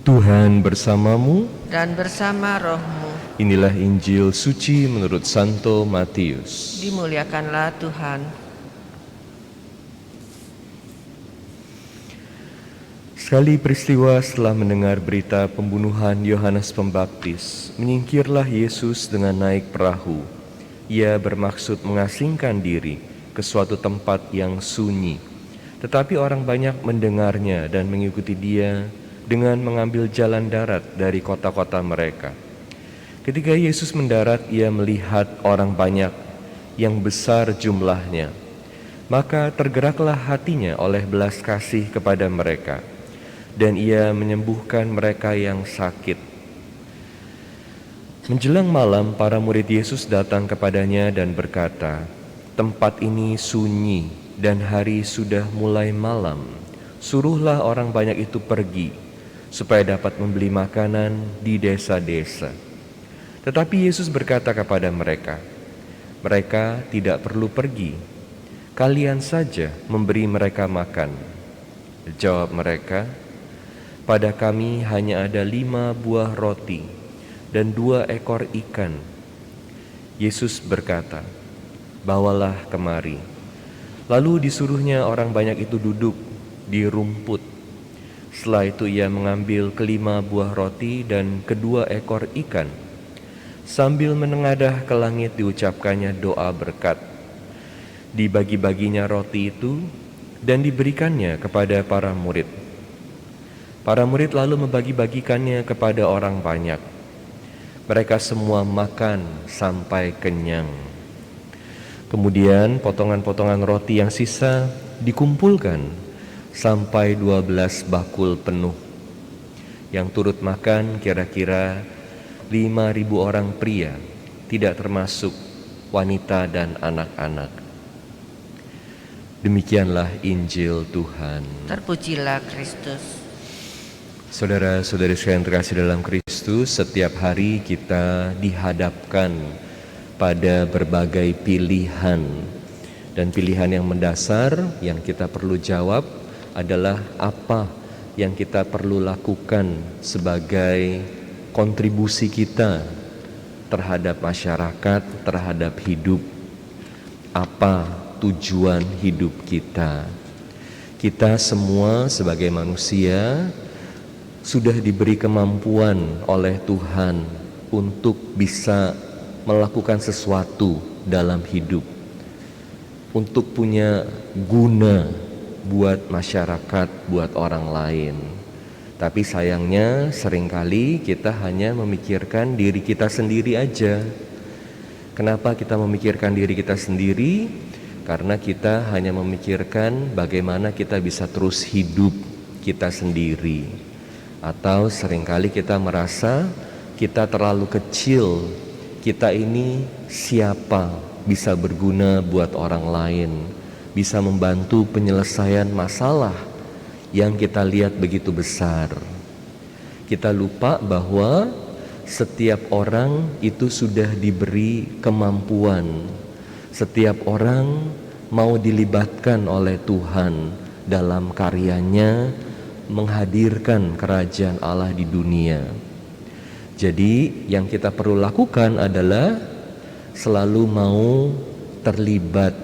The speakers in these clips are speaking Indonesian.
Tuhan bersamamu. Dan bersama rohmu. Inilah Injil suci menurut Santo Matius. Dimuliakanlah Tuhan. Sekali peristiwa setelah mendengar berita pembunuhan Yohanes Pembaptis, menyingkirlah Yesus dengan naik perahu. Ia bermaksud mengasingkan diri ke suatu tempat yang sunyi. Tetapi orang banyak mendengarnya dan mengikuti dia dengan mengambil jalan darat dari kota-kota mereka. Ketika Yesus mendarat, ia melihat orang banyak yang besar jumlahnya. Maka tergeraklah hatinya oleh belas kasih kepada mereka, dan ia menyembuhkan mereka yang sakit. Menjelang malam, para murid Yesus datang kepadanya dan berkata, "Tempat ini sunyi dan hari sudah mulai malam. Suruhlah orang banyak itu pergi, supaya dapat membeli makanan di desa-desa." Tetapi Yesus berkata kepada mereka, "Mereka tidak perlu pergi. Kalian saja memberi mereka makan." Jawab mereka, "Pada kami hanya ada 5 buah roti dan 2 ekor ikan." Yesus berkata, "Bawalah kemari." Lalu disuruhnya orang banyak itu duduk di rumput. Setelah itu ia mengambil ke-5 buah roti dan ke-2 ekor ikan. Sambil menengadah ke langit diucapkannya doa berkat. Dibagi-baginya roti itu dan diberikannya kepada para murid. Para murid lalu membagi-bagikannya kepada orang banyak. Mereka semua makan sampai kenyang. Kemudian potongan-potongan roti yang sisa dikumpulkan sampai 12 bakul penuh. Yang turut makan kira-kira 5.000 orang pria, tidak termasuk wanita dan anak-anak. Demikianlah Injil Tuhan. Terpujilah Kristus. Saudara-saudari sekalian terkasih dalam Kristus, setiap hari kita dihadapkan pada berbagai pilihan. Dan pilihan yang mendasar yang kita perlu jawab adalah apa yang kita perlu lakukan sebagai kontribusi kita terhadap masyarakat, terhadap hidup. Apa tujuan hidup kita? Kita semua sebagai manusia sudah diberi kemampuan oleh Tuhan untuk bisa melakukan sesuatu dalam hidup, untuk punya guna buat masyarakat, buat orang lain. Tapi sayangnya seringkali kita hanya memikirkan diri kita sendiri aja. Kenapa kita memikirkan diri kita sendiri? Karena kita hanya memikirkan bagaimana kita bisa terus hidup kita sendiri. Atau seringkali kita merasa kita terlalu kecil, kita ini siapa bisa berguna buat orang lain, bisa membantu penyelesaian masalah yang kita lihat begitu besar. Kita lupa bahwa setiap orang itu sudah diberi kemampuan. Setiap orang mau dilibatkan oleh Tuhan dalam karyanya menghadirkan kerajaan Allah di dunia. Jadi yang kita perlu lakukan adalah selalu mau terlibat,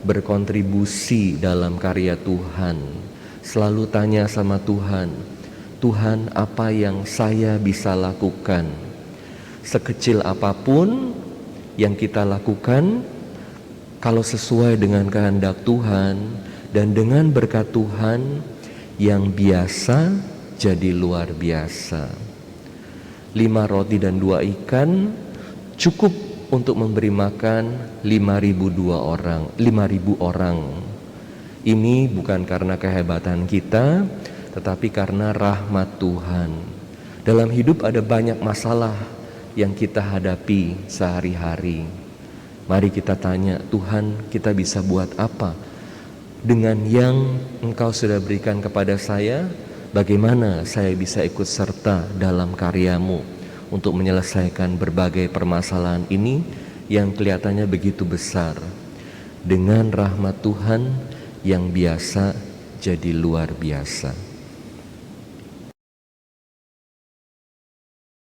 berkontribusi dalam karya Tuhan. Selalu tanya sama Tuhan, "Tuhan, apa yang saya bisa lakukan?" Sekecil apapun yang kita lakukan, kalau sesuai dengan kehendak Tuhan dan dengan berkat Tuhan, yang biasa jadi luar biasa. 5 roti dan 2 ikan cukup untuk memberi makan 5.000 orang. Ini bukan karena kehebatan kita, tetapi karena rahmat Tuhan. Dalam hidup ada banyak masalah yang kita hadapi sehari-hari. Mari kita tanya, Tuhan, kita bisa buat apa? Dengan yang Engkau sudah berikan kepada saya, bagaimana saya bisa ikut serta dalam karya-Mu untuk menyelesaikan berbagai permasalahan ini yang kelihatannya begitu besar. Dengan rahmat Tuhan yang biasa jadi luar biasa.